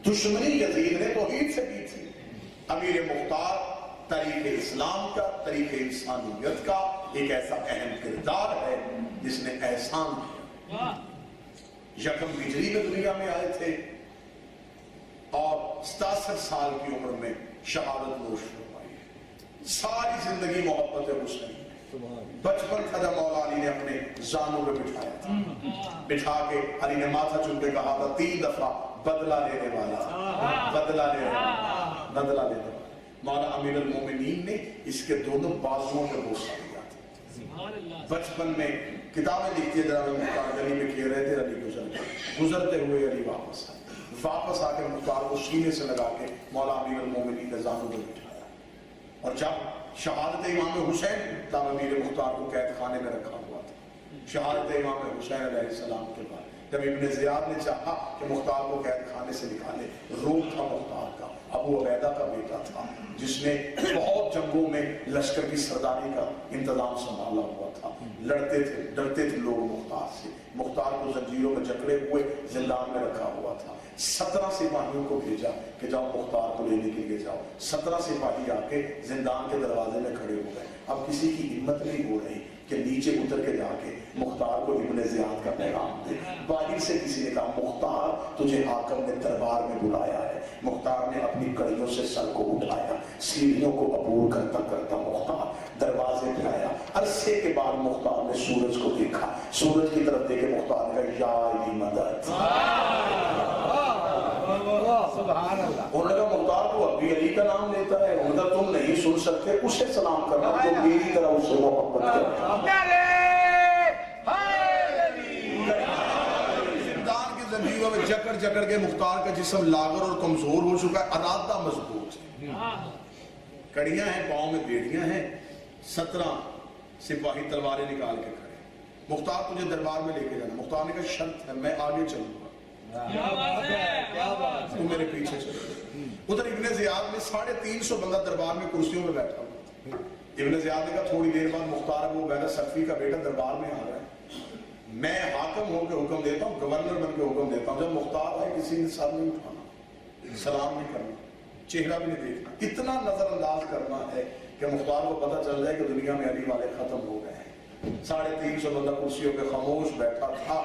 دشمنی یزید نے توحید سے کی تھی. امیر مختار تاریخ اسلام کا، تاریخ انسانیت کا ایک ایسا اہم کردار ہے جس نے احسان کیا. یکم ہجری میں دنیا میں آئے تھے اور 67 سال کی عمر میں شہادت نوش فرمائی ہے. ساری زندگی محبت حسین. بچپن تھا جب مولا علی نے اپنے زانوں پہ بٹھایا تھا، بٹھا کے علی نے ماتھا چوم کے کہا تھا 3 دفعہ بدلہ لینے والا، بدلہ لینے والا، بدلہ لینے والا. مولا امیر المومنین نے اس کے دونوں بازوؤں پہ بوسہ دیا تھا. بچپن میں کتابیں لکھتی ہے جناب مختار گلی میں کہہ رہے تھے علی گزرتے ہوئے علی واپس آ کے مختار کو سینے سے لگا کے مولا امیر المومنین نے زانوں پہ بٹھایا. اور جب شہادت امام حسین تب امیر مختار کو قید خانے میں رکھا ہوا تھا. شہادت امام حسین علیہ السلام کے بعد جب ابن زیاد نے چاہا کہ مختار کو قید خانے سے نکالے، روم تھا مختار کا، ابو عبیدہ کا بیٹا تھا جس نے بہت جنگوں میں لشکر کی سرداری کا انتظام سنبھالا ہوا تھا. لڑتے تھے، ڈرتے تھے لوگ مختار سے. مختار کو زنجیروں میں جکڑے ہوئے زندان میں رکھا ہوا تھا. 17 سپاہیوں کو بھیجا کہ جاؤ مختار کو لینے کے لیے جاؤ. 17 سپاہی آ کے زندان کے دروازے میں کھڑے ہو گئے. اب کسی کی ہمت نہیں ہو رہی کہ نیچے اتر کے جا کے مختار کو ابن زیاد کا پیغام دے. باہر سے کسی نے کہا مختار تجھے حاکم نے دربار میں بلایا ہے. مختار نے اپنی کڑیوں سے سر کو اٹھایا، سیڑھیوں کو عبور کرتا کرتا مختار دروازے پہ آیا. عرصے کے بعد مختار نے سورج کو دیکھا، سورج کی طرف دیکھے مختار نے کہا یا علی مدد. انہوں نے کہا مختار تو اب بھی علی کا نام لیتا ہے. انہوں نے کہا تم نہیں سن سکتے، اسے سلام کرنا جو میری طرح اسے محبت کرتا. زندان کی زنجیروں میں جکڑ جکڑ کے مختار کا جسم لاغر اور کمزور ہو چکا ہے، ارادہ مضبوط ہے. کڑیاں ہیں، پاؤں میں بیڑیاں ہیں. 17 سپاہی تلواریں نکال کے کھڑے. مختار تجھے دربار میں لے کے جانا. مختار نے کہا شرط ہے، میں آگے چلوں گا، تم میرے پیچھے چلو. ادھر ابن زیاد میں 350 بندہ دربار میں کرسیوں میں بیٹھا ہوا. ابن زیاد نے کہا تھوڑی دیر بعد مختار ابو عبیدہ سقفی کا بیٹا دربار میں آ رہا ہے، میں حاکم ہو کے حکم دیتا ہوں، گورنر بن کے حکم دیتا ہوں. جب مختار آئے کسی نے سر نہیں اٹھانا، سلام نہیں کرنا، چہرہ بھی نہیں دیکھنا. اتنا نظر انداز کرنا ہے کہ مختار کو پتہ چل جائے کہ دنیا میں علی والے ختم ہو گئے ہیں. 350 بندہ کرسیوں پہ خاموش بیٹھا تھا،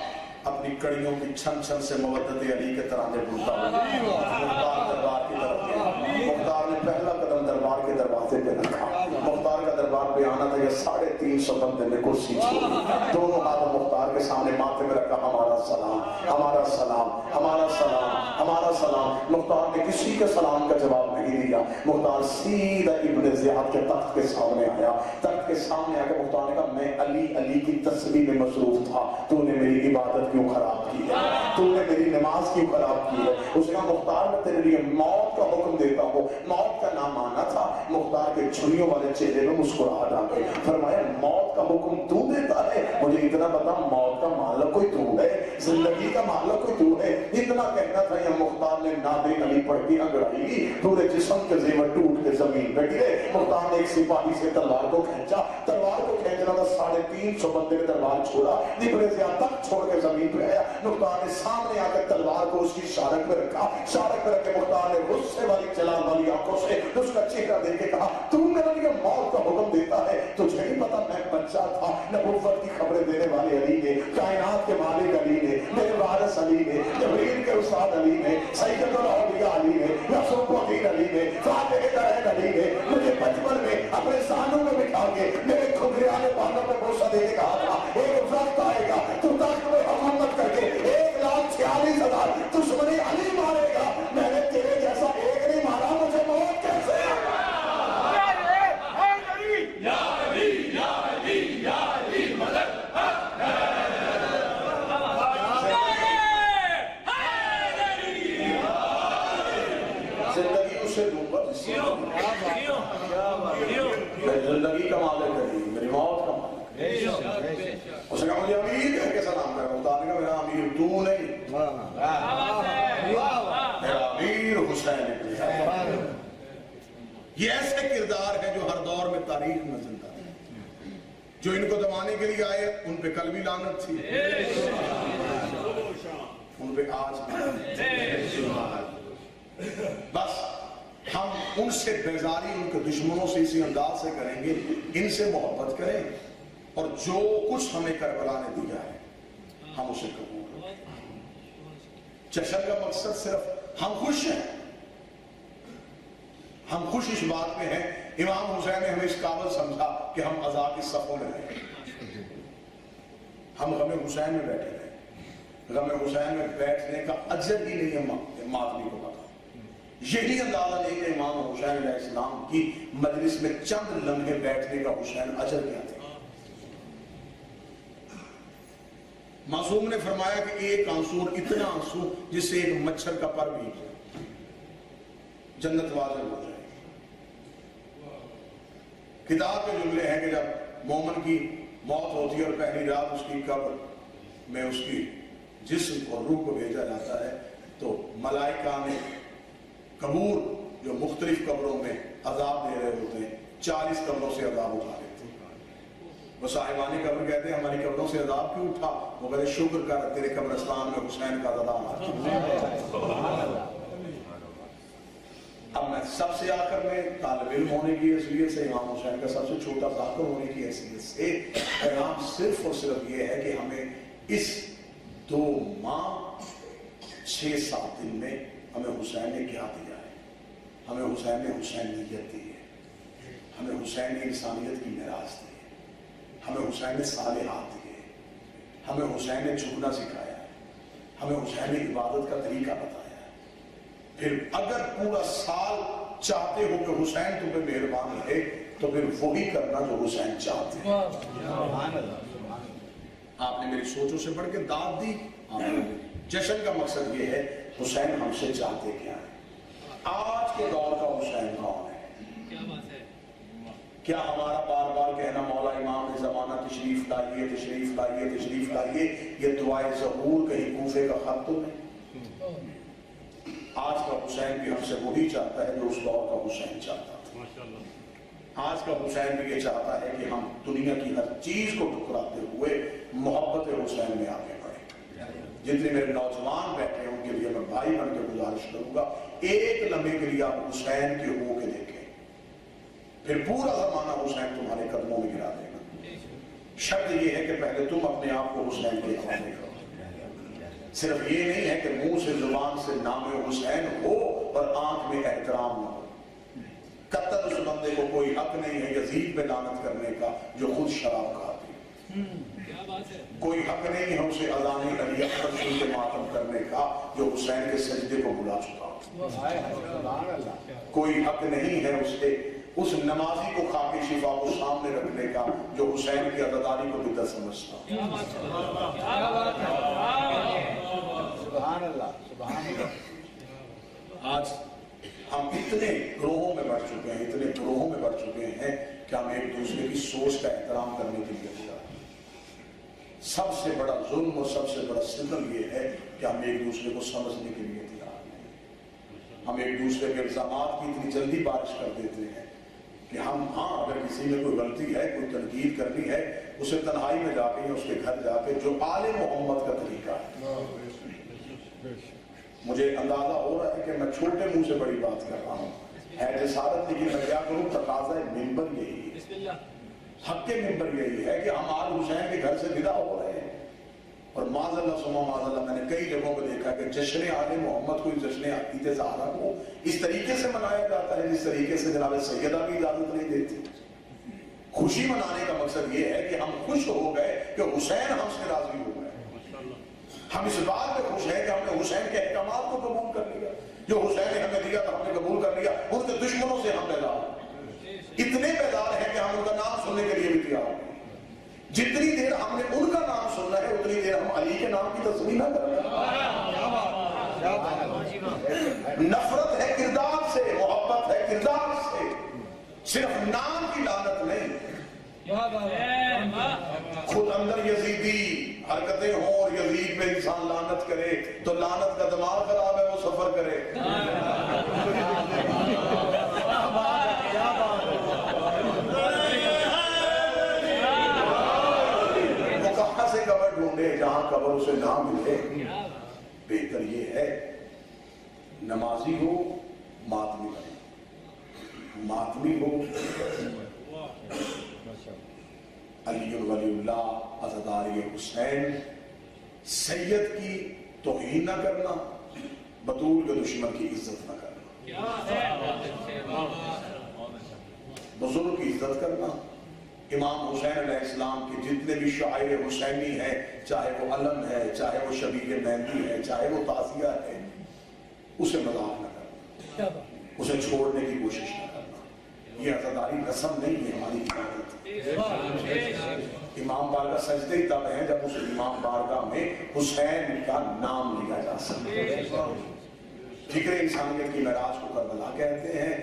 اپنی کڑیوں کی چھن چھن سے مودت علی کے ترانے بولتا ہوا مختار دربار کی طرف گیا. مختار نے پہلا قدم دربار کے دروازے پہ رکھا. مختار کا دربار پہ آنا تھا، یہ 350 بندے نے کرسی چھوڑی، دونوں ہاتھ مختار کے سامنے ماتھے میں رکھا. ہمارا سلام، ہمارا سلام، ہمارا سلام، ہمارا سلام. مختار نے کسی کے سلام کا جواب نہیں دیا. مختار سیدھا ابن زیاد کے تخت کے سامنے آیا. تخت کے سامنے آ کے مختار نے کہا میں علی کی تسبیح میں مصروف تھا، تو نے میری عبادت کیوں خراب کی ہے، تو نے میری نماز کیوں خراب کی ہے. اس کا مختار میں تیرے لیے موت کا حکم دیتا ہوں. موت کا نام آنا تھا. مختار کے چھریوں والے چہرے میں مسکراہٹ آ گئی. فرمایا موت کا حکم تو دیتا ہے؟ مجھے اتنا بتا موت کا مالک کوئی تو ہے، زندگی کا مالک کوئی تو ہے. اتنا کہنا تھا یا مختار نے نادر علی پڑھ کے انگڑائی، پورے جسم کے زیور ٹوٹ کے زمین پہ گرے. مختار نے ایک سپاہی سے تلوار کو کھینچا. تلوار کو کھینچنا تھا، 350 بندے نے تلوار چھوڑا. ابن زیاد تک چھوڑ کے زمین پہ آیا. مختار نے سامنے آ کر تلوار کو اس کی شارک پہ رکھا. شارک پہ رکھ کے مختار نے غصے والی جلال والی آنکھوں سے اس کا چہرہ دیکھ کے کہا تو میرے لیے موت کا حکم دیتا ہے؟ تجھے نہیں پتا میں بچہ تھا، نبوت کی خبریں دینے والے علی نے، کائنات کے مالک علی نے، میرے وارث علی نے، جبریل کے استاد علی نے، سید الاولیاء علی نے، یوسف الدین علی نے، فاتح درین علی نے مجھے بچپن میں اپنے سانوں میں بٹھا کے میرے کھگریالے بالوں پہ بوسہ دے کے کہا تھا ایک وقت آئے گا تو تخت میں حکومت کر کے 1,46,000 دشمنی علی مارے گا. میں نے تیرے جیسا ایک نہیں مارا، مجھے موت کیسے؟ زندگی اسے دوں گا جس سے زندگی کا مالک ہے، میری موت کا مالک ہے. اس نے کہا مجھے امیر کہہ کے سلام کر. مختار نے کہا میرا امیر تو نہیں، میرا امیر حسین ہے. یہ ایسے کردار ہے جو ہر دور میں تاریخ میں زندہ ہے. جو ان کو دبانے کے لیے آئے ان پہ کل بھی لعنت تھی، ان پہ آج بھی. हम उनसे बेजारी उनके दुश्मनों से इसी अंदाज से करेंगे, इनसे मोहब्बत करें और जो कुछ हमें करबला ने दिया है हम उसे कबूल करें। जश्न का मकसद सिर्फ हम खुश हैं, हम खुश इस बात में हैं इमाम हुसैन ने हमें इस काबिल समझा कि हम अज़ा की सफ़ों में रहे, हम गम हुसैन में बैठे रहे। गम हुसैन में बैठने का अजर ही नहीं है मातमी को पता। यही अंदाजा नहीं कि इमाम हुसैन अलैहिस्सलाम की मजलिस में चंद लम्हे बैठने का हुसैन अजर क्या थे। मासूम ने फरमाया कि एक आंसू, इतना आंसू जिससे एक मच्छर का पर भी जन्नत वाजिब हो जाए। किताब के जुमले हैं कि जब मोमन की मौत होती है और पहली रात उसकी कब्र में उसकी जिस्म और रूह को भेजा जाता है तो मलाइका ने कबूर जो मुख्तलिफ कब्रों में अजाब दे रहे होते हैं 40 कब्रों से अजाब उठा लेते हैं। वो साहिबानी कब्र कहते हैं हमारी कब्रों से अजाब क्यों उठा? वो कहते शुक्र कर तेरे कब्रिस्तान में हुसैन का अज़ा। अब मैं सबसे आखिर में तालिब इल्म होने की हैसियत से, इमाम हुसैन का सबसे छोटा ज़ाकिर होने की हैसियत से पैगाम सिर्फ और सिर्फ ये है कि हमें इस 2 माह 6-7 दिन में हमें हुसैन ने क्या दिया है। हमें हुसैन ने हुसैनियत दी है, हमें हुसैन ने इंसानियत की मिराज दी है, हमें हुसैन ने सालिहात दिए, हमें हुसैन ने झुकना सिखाया है, हमें हुसैन ने इबादत का तरीका बताया। फिर अगर पूरा साल चाहते हो कि हुसैन तुम पे मेहरबान रहे तो फिर वही करना जो हुसैन चाहते हैं। आपने मेरी सोचों से बढ़ के दाद दी। जश्न का मकसद ये है हुसैन हमसे चाहते क्या है। आज के दौर का हुसैन कौन है? क्या बात है? क्या हमारा बार बार कहना मौला इमाम ने जमाना तशरीफ लाइए तशरीफ लाइए तशरीफ लाइए ये दुआए ज़हूर कहीं कूफे का खत तो नहीं? आज का हुसैन भी हमसे वही चाहता है जो उस दौर का हुसैन चाहता था। आज का हुसैन भी ये चाहता है कि हम दुनिया की हर चीज को ठुकराते हुए मोहब्बत हुसैन में आगे बढ़े। जितने मेरे नौजवान बैठे हैं उनके लिए मैं भाई बन के गुजारिश करूंगा, एक लम्हे के लिए आप हुसैन के हो के देखें, फिर पूरा जमाना हुसैन तुम्हारे कदमों में गिरा देगा। शर्त यह है कि पहले तुम अपने आप को हुसैन के हवाले करो। सिर्फ ये नहीं है कि मुंह से जुबान से नाम हुसैन हो और आंख में एहतराम न हो। कत्तल उस बंदे को कोई हक नहीं है यजीद पे लानत करने का जो खुद शराब खाती है। कोई हक नहीं है उसे अज़ान अली अकबर सुन के मातम करने का जो हुसैन के सजदे को भुला चुका हो। कोई हक नहीं है उसे उस नमाजी को खाके शिफा को सामने रखने का जो हुसैन की अदादारी को बिदअत समझता। आज हम इतने ग्रोहों में बढ़ चुके हैं, इतने ग्रोहों में बढ़ चुके हैं कि हम एक दूसरे की सोच का एहतराम करने के लिए तैयार हैं। सबसे बड़ा जुल्म और सबसे बड़ा सितम ये है कि हम एक दूसरे को समझने के लिए तैयार नहीं। हम एक दूसरे के इल्जामात की इतनी जल्दी बारिश कर देते हैं कि हम अगर किसी में कोई गलती है, कोई तनकीद करनी है, उसे तन्हाई में जाके या उसके घर जाके जो आले मोहम्मद का तरीका है। मुझे अंदाजा हो रहा है कि मैं छोटे मुंह से बड़ी बात कर रहा हूँ है जसारत, लेकिन मैं क्या करूँ, तकाज़ा मिंबर यही है, हक के मिंबर यही है कि हम आज हुसैन के घर से विदा हो रहे हैं। और माज़अल्लाह सुमा माज़अल्लाह मैंने कई जगहों पर देखा कि जश्न आले मोहम्मद को जश्न अक़ीद ज़हरा को इस तरीके से मनाया जाता है जिस तरीके से जनाब सैयदा भी इजाजत नहीं देती। खुशी मनाने का मकसद ये है कि हम खुश हो गए कि हुसैन हमसे राजी हो गए। हम इस बात में खुश हैं कि हमने हुसैन के अहकामात को कबूल कर लिया, जो हुसैन ने हमें दिया था हमने कबूल कर लिया। उनके दुश्मनों से हम बेदार, इतने बेदार हैं कि हम उनका नाम सुनने के लिए भी तैयार हैं। जितनी देर हमने उनका नाम सुनना है उतनी देर हम अली के नाम की तस्वीर ना करें। नफरत है किरदार से, मोहब्बत है किरदार से, सिर्फ नाम की लानत नहीं। खुद अंदर यजीदी हरकतें हों और यजीद पे इंसान लानत करे तो लानत का दिमाग खराब है, वो सफर करे। वो कहां से कबर ढूंढे जहां कबर उसे ना मिले। बेहतर ये है नमाजी हो मातमी बने, मातमी हो, अली वली अल्लाह अज़दारी हुसैन, सैयद की तौहीन न करना, बतूल के दुश्मन की इज्जत न करना, बुजुर्ग की इज्जत करना। इमाम हुसैन अलैहिस्सलाम के जितने भी शायर हुसैनी हैं, चाहे वो अलम है, चाहे वो शबीर मेहंदी है, चाहे वो ताज़िया है, उसे मजाक न करना, उसे छोड़ने की कोशिश न करना। ये अज़ादारी रस्म नहीं है, हमारी इबादत। इमाम बारगाह सजदे ही तब है जब उस इमाम बारगाह में हुसैन का नाम लिया जा सके। जिक्र इंसानियत की मेराज को करबला कहते हैं।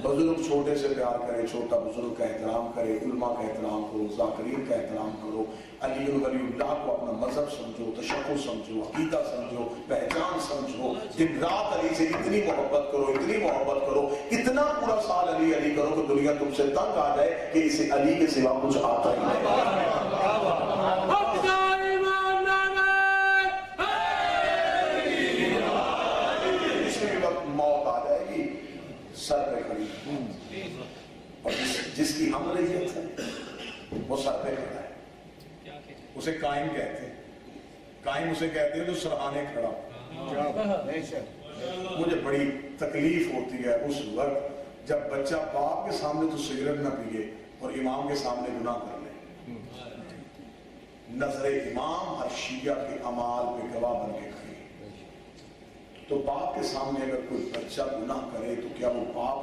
बुजुर्ग छोटे से प्यार करे, छोटा बुजुर्ग का एहतराम करे, उलमा का एहतराम करो, ज़ाकिरीन का एहतराम करो, अली वलीउल्लाह को अपना मजहब समझो, तशक्कुर समझो, अकीदा समझो, पहचान समझो। दिन रात अली से इतनी मोहब्बत करो, इतनी मोहब्बत करो, इतना पूरा साल अली अली करो कि दुनिया तुमसे तंग आ जाए कि इसे अली के सिवा कुछ आता ही नहीं। सर पे खड़ी और जिसकी हम रैयत है वो सर पे खड़ा है, उसे कायम कहते हैं। कायम उसे कहते हैं जो सराहने खड़ा। मुझे बड़ी तकलीफ होती है उस वक्त जब बच्चा बाप के सामने तो सिगरेट ना पिए और इमाम के सामने गुनाह कर ले। नजरे इमाम हर शिया के अमाल पे गवाह बन के खड़ी। तो बाप के सामने अगर कोई बच्चा गुनाह करे तो क्या वो बाप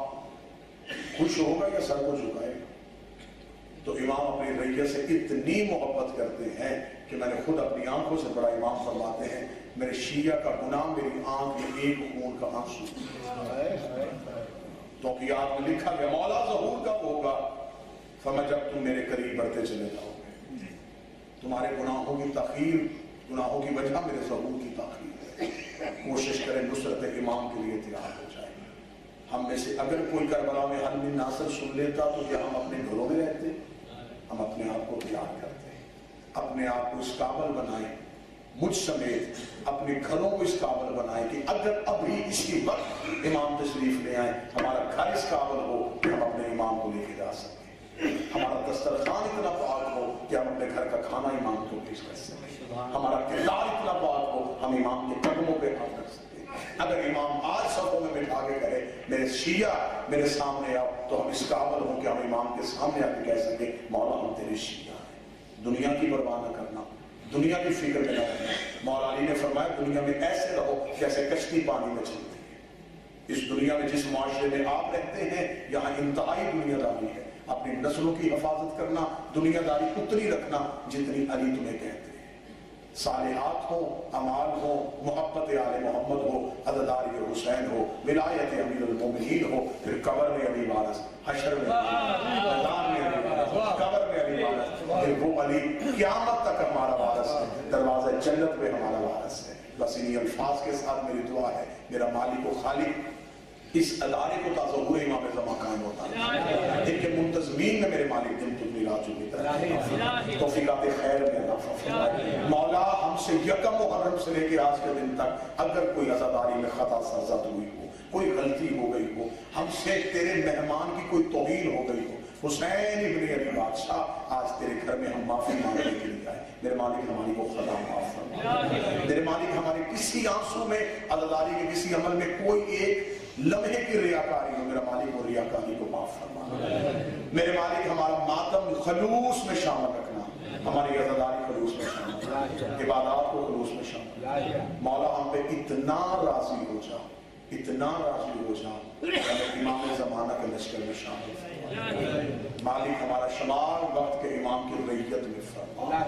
खुश होगा या सर को झुकाएगा? तो इमाम अपनी रैयत से इतनी मोहब्बत करते हैं कि मैंने खुद अपनी आंखों से पढ़ा। इमाम फरमाते हैं मेरे शिया का गुनाह मेरी आंख में एक खून का आंसू। तो कि आपने लिखा गया मौला ज़हूर कब होगा? फरमा जब तुम मेरे करीब बढ़ते चले जाओगे। तुम्हारे गुनाहों की तखीर, गुनाहों की वजह मेरे ज़हूर की तखीर। कोशिश करें नुसरत इमाम के लिए तैयार हो जाए। हम में से अगर कोई करबला में हल बिन नासर सुन लेता तो क्या हम अपने घरों में रहते? हम अपने आप को तैयार करते हैं, अपने आप को इस काबिल बनाए, मुझ समेत अपने घरों को इस काबिल बनाए कि अगर अभी इसी वक्त इमाम तशरीफ ले आए, हमारा घर इस काबिल हो कि हम अपने इमाम को लेके जा सकें। हमारा दस्तरखान इतना पाक हो कि हम अपने घर का खाना इमाम को पेश कर सकें। हमारा किरदार इतना पाक हो हम इमाम के कदमों पे हाथ रख सकें। अगर इमाम आज सबों में बिठा के कहे मेरे शिया मेरे सामने आओ, तो हम इस काबिल हो कि हम इमाम के सामने आके कह सके मौला हम तेरे शिया हैं। दुनिया की परवाह न करना, दुनिया की फिक्र में न करना। मौला अली ने फरमाया दुनिया में ऐसे रहो जैसे कश्ती पानी में चलती है। इस दुनिया में जिस मुआशरे में आप रहते हैं यहाँ इंतहाई दुनियादारी है। अपनी नस्लों की हिफाजत करना, दुनियादारी उतनी रखना जितनी अली तुम्हें कहते हैं। सालिहात हो, अमाल हो, मोहब्बत आले मोहम्मद हो, अज़दारी हुसैन हो, विलायत अमीरुल मोमिनीन हो, फिर कब्र में अली वारस, हश्र में मैदान में अली वारस, कब्र में अली वारस, फिर वो अली क़यामत तक हमारा वारस है, दरवाज़ा जन्नत में हमारा वारस है। बस इन्हीं अल्फाज के साथ मेरी दुआ है मेरा मालिक व खालिक इस अदारे को ताज़हुर इमाम ज़मा कायम होता है। इनके मुंतज़मीन में मेरे मालिक दिन तुम रात तौफीक़ात खैर में अता फरमाए। मौला हमसे यकम मुहर्रम से लेकर आज के दिन तक अगर कोई अज़ादारी में खता सरज़द हुई हो, कोई गलती हो गई हो, हमसे तेरे मेहमान की कोई तौहीन हो गई हो, हुसैन इब्न अली बादशाह आज तेरे घर में हम माफी मांगने के लिए आए। मेरे मालिक हमारी को खता माफ फरमा। मेरे मालिक हमारे किसी आंसू में, अज़ादारी के किसी अमल में कोई एक लम्हे की रियाकारी हो, मेरा मालिक वो रियाकारी को माफ फरमा। मेरे मालिक हमारा मातम खलूस में शामिल रखना, हमारी अज़ादारी खलूस में शामिल, इबादत को खलूस में शामिल। मौला हम पे इतना राजी हो जा, इतना राजी हो जा इमाम ज़माना के लश्कर में शामिल। मालिक हमारा शमाल वक्त के इमाम की रैयत में फरमा।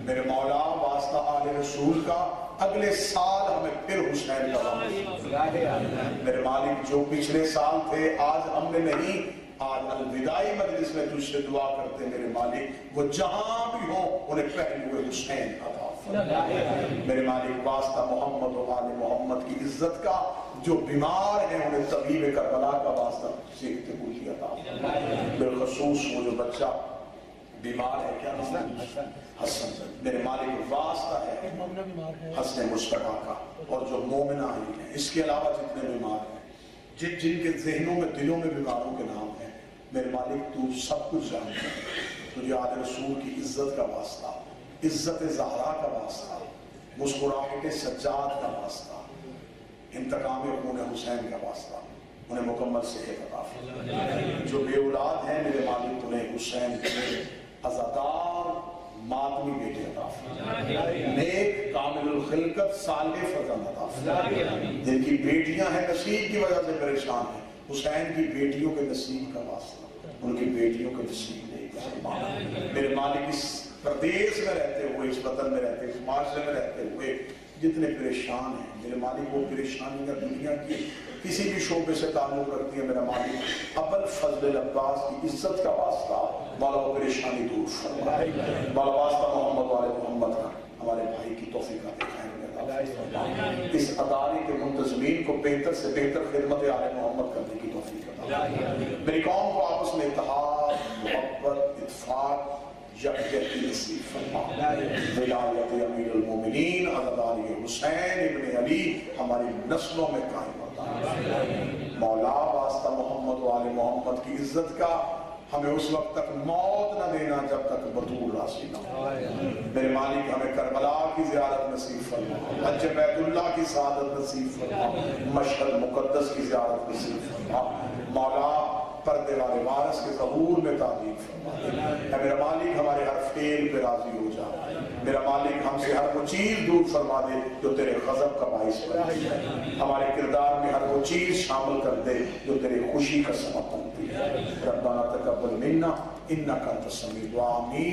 मेरे मौला वास्ता आले रसूल का अगले साल हमें फिर हुसैन का मेरे मालिक जो पिछले साल थे आज हमने नहीं, आज अलविदाई मजलिस में तुझसे दुआ करते मेरे मालिक वो जहां भी हो उन्हें पहले हुए हुसैन अता फरमा। मेरे मालिक वास्ता मोहम्मद व आले मोहम्मद की इज्जत का जो बीमार है उन्हें तबीब करबला का वास्ता सीखते कुली अता फरमा। बिलखसूस वो जो बच्चा बीमार है, क्या हसन, मेरे मालिक वास्ता है हसन मुस्तफा का और जो मोमिना है, इसके अलावा जितने बीमार हैं जिन के जहनों में दिलों में बिगाड़ों के नाम है, मेरे मालिक तू सब कुछ जानता है। तुझे आले रसूल की इज्जत का वास्ता, इज्जत ज़हरा का वास्ता, मुस्कुराहट सज्जाद का वास्ता, इंतकाम खून हुसैन का वास्ता, उन्हें मुकम्मल सेहत अता फरमा। जो बे औलाद हैं मेरे मालिक उन्हें हुसैन के अज़ादार मातमी बेटे अता फरमा। नेक कामिलुल खिलकत साले फर्जंद अता फरमा। जिनकी बेटियां हैं नसीब की वजह से परेशान हैं, हुसैन की बेटियों के नसीब का वास्ता, उनकी बेटियों के नसीब नहीं फरमा। मेरे मालिक इस प्रदेश में रहते हुए, इस वतन में रहते, इस माशरे में रहते हुए जितने परेशान हैं मेरे मालिक, वो परेशानियां दुनिया की किसी भी शोबे से ताल्लुक रखती है मेरा मालिक, अब्बल फजल अब्बास की इज्जत का वास्ता मौला वो परेशानी दूर फरमा। मौला वास्ता मोहम्मद वाले मोहम्मद का हमारे भाई की तौफीक अता फरमा। इस अदारे के मुंतज़मीन को बेहतर से बेहतर खिदमत आले मोहम्मद करने की तौफीक अता फरमा। मेरी कौम को आपस में इत्तेहाद, मोहब्बत, इत्तेफाक, यकजहती नसीब फरमा। विलायत अमीरुल मोमिनीन अज़दारी हुसैन इब्न अली हमारी नस्लों में कायम होता है। मौला वास्ता मोहम्मद वाले मोहम्मद की इज्जत का हमें उस वक्त तक मौत न देना जब तक बतूल राज़ी न हो। मेरे मालिक हमें करबला की ज़ियारत नसीब फरमा, हज बैतुल्लाह की सआदत नसीब फरमा, मशहद मुक़द्दस की ज़ियारत नसीब फरमा। मौला पर्दे वाले वारिस के ज़हूर में तालीम फरमा। मेरा मालिक हमारे हर फेल पे राज़ी हो जा। मेरा मालिक हमसे हर वो चीज़ दूर फरमा दे जो तेरे गज़ब का बाइस बनती है। हमारे किरदार में हर वो चीज़ शामिल कर दे जो तेरे खुशी का सबब बनती है। रब्बाना तक़ब्बल मिन्ना इन्नका अंतस समीउल दुआ। आमीन।